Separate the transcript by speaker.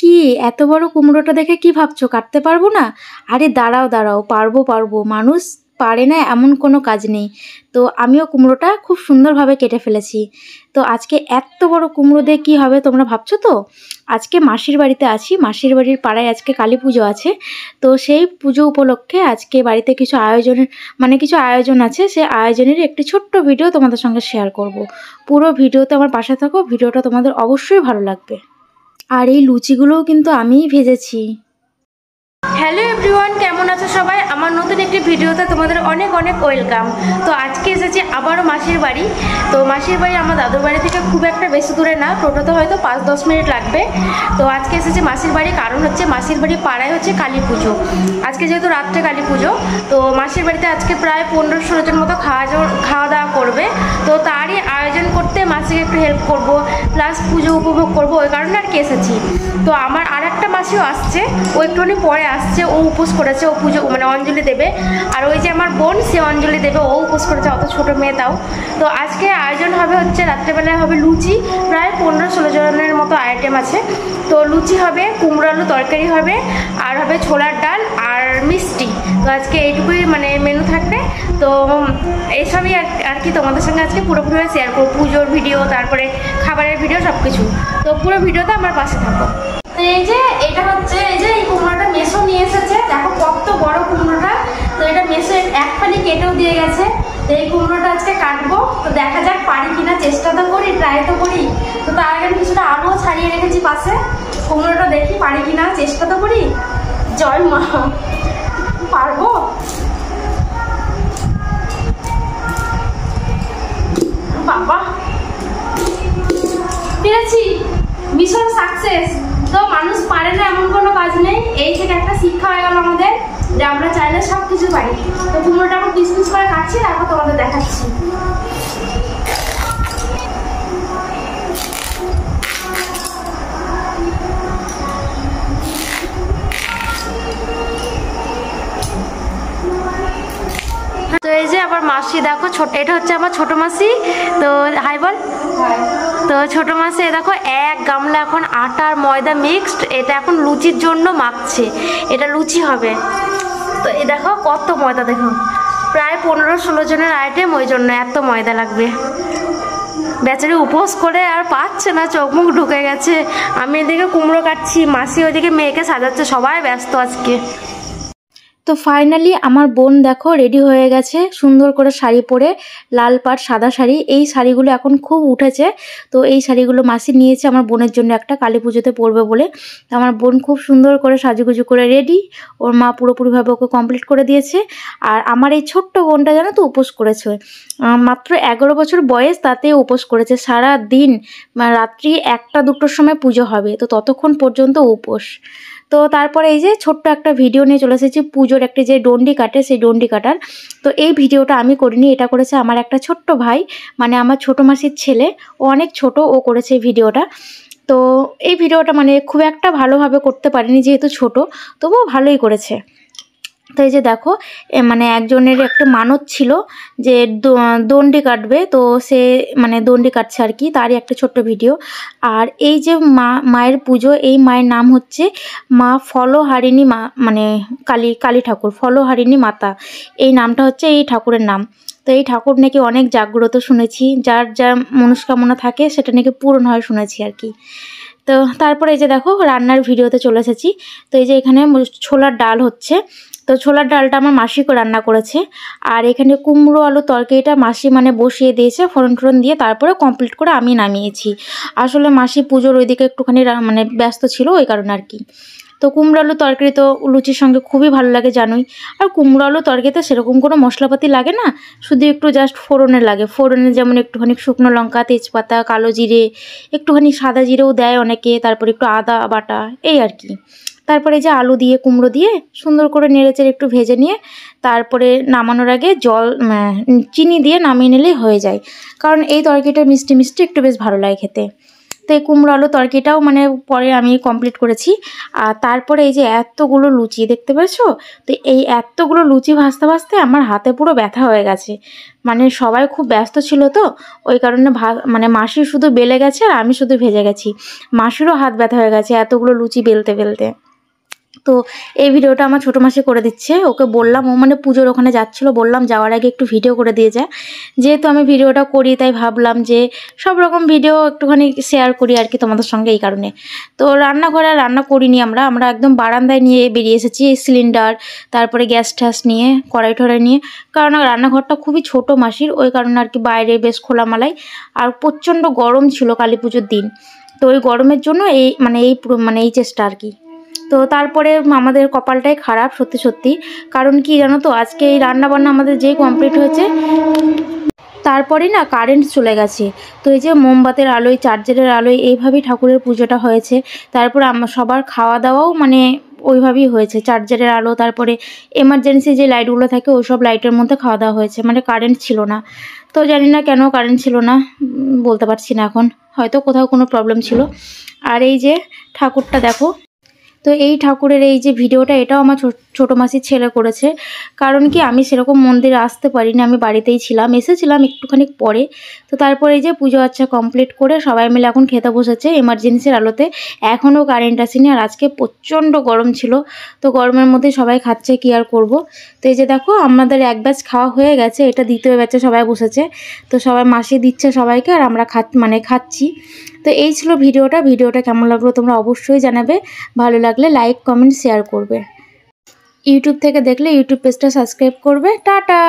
Speaker 1: কি এত বড় কুমড়োটা দেখে কি ভাবছো কাটতে পারবো না? আরে দাঁড়াও দাঁড়াও, পারবো পারবো, মানুষ পারে না এমন কোনো কাজ নেই। তো আমিও কুমড়োটা খুব সুন্দরভাবে কেটে ফেলেছি। তো আজকে এত বড় কুমড়ো দিয়ে কী হবে তোমরা ভাবছো তো? আজকে মাসির বাড়িতে আছি, মাসির বাড়ির পাড়ায় আজকে কালী পুজো আছে। তো সেই পুজো উপলক্ষে আজকে বাড়িতে কিছু আয়োজন আছে। সেই আয়োজনের একটি ছোট্ট ভিডিও তোমাদের সঙ্গে শেয়ার করব। পুরো ভিডিওতে আমার পাশে থাকো, ভিডিওটা তোমাদের অবশ্যই ভালো লাগবে। আর এই লুচিগুলোও কিন্তু আমিই ভেজেছি। হ্যালো এভরিওয়ান, কেমন আছো সবাই? আমার নতুন একটি ভিডিওতে তোমাদের অনেক অনেক ওয়েলকাম। তো আজকে এসেছি আবারও মাসির বাড়ি। তো মাসির বাড়ি আমার দাদুর বাড়ি থেকে খুব একটা বেশি দূরে না, টোটোতে হয়তো 5-10 মিনিট লাগবে। তো আজকে এসেছি মাসির বাড়ি, কারণ হচ্ছে মাসির বাড়ি পাড়ায় হচ্ছে কালী পুজো। আজকে যেহেতু রাত্রে কালী পুজো, তো মাসির বাড়িতে আজকে প্রায় 15-16 জন মতো খাওয়া দাওয়া করবে। তো তারই আয়োজন করতে মাসিকে একটু হেল্প করব, প্লাস পুজো উপভোগ করব, ওই কারণে আর কি এসেছি। তো আমার আর একটা মাসিও আসছে, ও একটুখানি পরে আসছে। ও উপোস করেছে, ও পুজো অঞ্জলি দেবে। আর ওই যে আমার বোন, সে অঞ্জলি দেবে, ও উপোস করেছে, অত ছোটো মেয়ে তাও। তো আজকে আয়োজন হবে হচ্ছে রাত্রেবেলায় হবে লুচি, প্রায় 15-16 জনের মতো আইটেম আছে। তো লুচি হবে, কুমড়ো আলু তরকারি হবে, আর হবে ছোলার ডাল আর মিষ্টি। তো আজকে এইটুকুই মেনু থাকবে। তো এইসবই আর কি তোমাদের সঙ্গে আজকে পুরোপুরি শেয়ার করবো, পুজোর ভিডিও, তারপরে খাবারের ভিডিও, সব কিছু। তো পুরো ভিডিওতে আমার পাশে থাকো। তো এই যে এটা হচ্ছে, এই কুমড়োটা মেসো নিয়ে এসেছে, দেখো কত বড় কুমড়োটা। তো এটা মেসো এক ফালি কেটেও দিয়ে গেছে। তো এই কুমড়োটা আজকে কাটবো। তো দেখা যাক পারি কিনা, চেষ্টা তো করি, ট্রাই তো করি। তো তার আগে আমি কিছুটা আলুও ছাড়িয়ে রেখেছি পাশে। কুমড়োটা দেখি পারি কিনা, চেষ্টা তো করি। জয় মা, পারবো। বাবা, পেরেছি, মিশন সাকসেস। তো মানুষ পারে না এমন কোনো কাজ নেই, এই থেকে একটা শিক্ষা হয়ে গেল আমাদের যে আমরা চাইলে সব কিছু পারি। তো কুমড়োটা এখন পিস পিস করে কাটছি, তারপর তোমাদের দেখাচ্ছি। তো এই যে আবার মাসি, দেখো এটা হচ্ছে আমার ছোট মাসি। তো হাই বল। তো ছোট মাসি দেখো এক গামলা এখন আটা আর ময়দা মিক্সড, এটা এখন লুচির জন্য মাখছে, এটা লুচি হবে। তো এই দেখো কত ময়দা, দেখো প্রায় 15-16 জনের আইটেম, ওই জন্য এত ময়দা লাগবে। বেচারি উপোস করে আর পাচ্ছে না, চোখ মুখ ঢুকে গেছে। আমি এদিকে কুমড়ো কাটছি, মাসি ওইদিকে মেয়েকে সাজাচ্ছে, সবাই ব্যস্ত আজকে। তো ফাইনালি আমার বোন দেখো রেডি হয়ে গেছে, সুন্দর করে শাড়ি পরে, লাল পাড় সাদা শাড়ি। এই শাড়িগুলো এখন খুব উঠেছে। তো এই শাড়িগুলো মাসি নিয়েছে আমার বোনের জন্য, একটা কালী পুজোতে পরবে বলে। তো আমার বোন খুব সুন্দর করে সাজুগুজু করে রেডি, ওর মা পুরোপুরিভাবে ওকে কমপ্লিট করে দিয়েছে। আর আমার এই ছোট্ট বোনটা জানো তো উপোস করেছে, মাত্র 11 বছর বয়স, তাতে উপোস করেছে। সারা দিন রাত্রি 1টা-2টোর সময় পুজো হবে, তো ততক্ষণ পর্যন্ত উপোস। তো তারপরে এই যে ছোট্ট একটা ভিডিও নিয়ে চলে এসেছি, পুজোর একটি যে ডন্ডি কাটে, সেই ডন্ডি কাটার। তো এই ভিডিওটা আমি করিনি, এটা করেছে আমার একটা ছোট্ট ভাই, আমার ছোট মাসির ছেলে। ও অনেক ছোট, ও করেছে এই ভিডিওটা। তো এই ভিডিওটা খুব একটা ভালোভাবে করতে পারিনি, যেহেতু ছোট, তবুও ভালোই করেছে। তো এই যে দেখো একজনের একটা মানত ছিল যে দণ্ডি কাটবে, তো সে দণ্ডি কাটছে আর কি, তারই একটা ছোট্ট ভিডিও। আর এই যে মায়ের পুজো, এই মায়ের নাম হচ্ছে মা ফলহারিণী মা, কালী ঠাকুর, ফলহারিণী মাতা, এই নামটা হচ্ছে এই ঠাকুরের নাম। তো এই ঠাকুর নাকি অনেক জাগ্রত শুনেছি, যার যা মনস্কামনা থাকে সেটা নাকি পূরণ হয় শুনেছি আর কি। তো তারপরে এই যে দেখো রান্নার ভিডিওতে চলে এসেছি। তো এই যে এখানে ছোলার ডাল হচ্ছে। তো ছোলার ডালটা আমার মাসি রান্না করেছে। আর এখানে কুমড়ো আলু তরকারিটা মাসি বসিয়ে দিয়েছে, ফোড়ন টোড়ন দিয়ে, তারপরে কমপ্লিট করে আমি নামিয়েছি। আসলে মাসি পুজোর ওইদিকে একটুখানি ব্যস্ত ছিল, ওই কারণে আর কি। তো কুমড়ো আলু তরকারি তো লুচির সঙ্গে খুবই ভালো লাগে জানোই। আর কুমড়ো আলু তরকারিতে সেরকম কোনো মশলাপাতি লাগে না, শুধু একটু জাস্ট ফোড়নে লাগে। ফোড়নে যেমন একটুখানি শুকনো লঙ্কা, তেজপাতা, কালো জিরে, একটুখানি সাদা জিরেও দেয় অনেকে, তারপরে একটু আদা বাটা, এই আর কি। তারপরে যে আলু দিয়ে কুমড়ো দিয়ে সুন্দর করে নেড়েচেড়ে একটু ভেজে নিয়ে, তারপরে নামানোর আগে চিনি দিয়ে নামিয়ে নিলেই হয়ে যায়। কারণ এই তরকারিটা মিষ্টি মিষ্টি একটু বেশ ভালো লাগে খেতে।
Speaker 2: তো এই কুমড়ো আলু তরকারিটাও মানে পরে আমি কমপ্লিট করেছি। আর তারপরে এই যে এতগুলো লুচি দেখতে পেয়েছো, তো এই এতগুলো লুচি ভাজতে ভাজতে আমার হাতে পুরো ব্যথা হয়ে গেছে। মানে সবাই খুব ব্যস্ত ছিল তো, ওই কারণে মানে মাসি শুধু বেলে গেছে আর আমি শুধু ভেজে গেছি। মাসিরও হাত ব্যথা হয়ে গেছে এতগুলো লুচি বেলতে বেলতে। তো এই ভিডিওটা আমার ছোটো মাসি করে দিচ্ছে। ওকে বললাম, ও মানে পুজোর ওখানে যাচ্ছিলো, বললাম যাওয়ার আগে একটু ভিডিও করে দিয়ে যায়। যেহেতু আমি ভিডিওটা করি তাই ভাবলাম যে সব রকম ভিডিও একটুখানি শেয়ার করি আর কি তোমাদের সঙ্গে, এই কারণে। তো রান্নাঘরে রান্না করিনি আমরা একদম বারান্দায় নিয়ে বেরিয়ে এসেছি সিলিন্ডার, তারপরে গ্যাস ট্যাস নিয়ে, কড়াই টড়াই নিয়ে। কারণ রান্নাঘরটা খুবই ছোটো মাসির, ওই কারণে আর কি বাইরে বেশ খোলামেলাই। আর প্রচণ্ড গরম ছিল কালী পুজোর দিন, তো ওই গরমের জন্য এই চেষ্টা আর কি। তো তারপরে আমাদের কপালটাই খারাপ সত্যি সত্যি। কারণ কি জানো তো, আজকে এই রান্নাবান্না আমাদের যেই কমপ্লিট হয়েছে তারপরে না কারেন্ট চলে গেছে। তো এই যে মোমবাতির আলোয়, চার্জারের আলোয় এইভাবেই ঠাকুরের পুজোটা হয়েছে। তারপর সবার খাওয়া দাওয়াও মানে ওইভাবেই হয়েছে, চার্জারের আলো, তারপরে এমার্জেন্সি যে লাইটগুলো থাকে ওই সব লাইটের মধ্যে খাওয়া দাওয়া হয়েছে, মানে কারেন্ট ছিল না। তো জানি না কেন কারেন্ট ছিল না, বলতে পারছি না এখন, হয়তো কোথাও কোনো প্রবলেম ছিল। আর এই যে ঠাকুরটা দেখো, তো এই ঠাকুরের এই যে ভিডিওটা, এটাও আমার ছোটো মাসির ছেলে করেছে। কারণ কি আমি সেরকম মন্দিরে আসতে পারিনি, আমি বাড়িতেই ছিলাম, এসেছিলাম একটুখানি পরে। তো তারপরে এই যে পুজো আচ্ছা কমপ্লিট করে সবাই মিলে এখন খেতে বসেছে এমার্জেন্সির আলোতে। এখনও কারেন্ট আসেনি, আর আজকে প্রচণ্ড গরম ছিল, তো গরমের মধ্যে সবাই খাচ্ছে, কি আর করব। তো এই যে দেখো আমাদের এক ব্যাচ খাওয়া হয়ে গেছে, এটা দ্বিতীয় ব্যাচে সবাই বসেছে। তো সবাই মাসি দিচ্ছে সবাইকে, আর আমরা খাচ্ছি। তো এই ছিল ভিডিওটা কেমন লাগলো তোমরা অবশ্যই জানাবে। ভালো লাগলে লাইক কমেন্ট শেয়ার করবে। ইউটিউব থেকে দেখলে ইউটিউব পেজটা সাবস্ক্রাইব করবে। টাটা।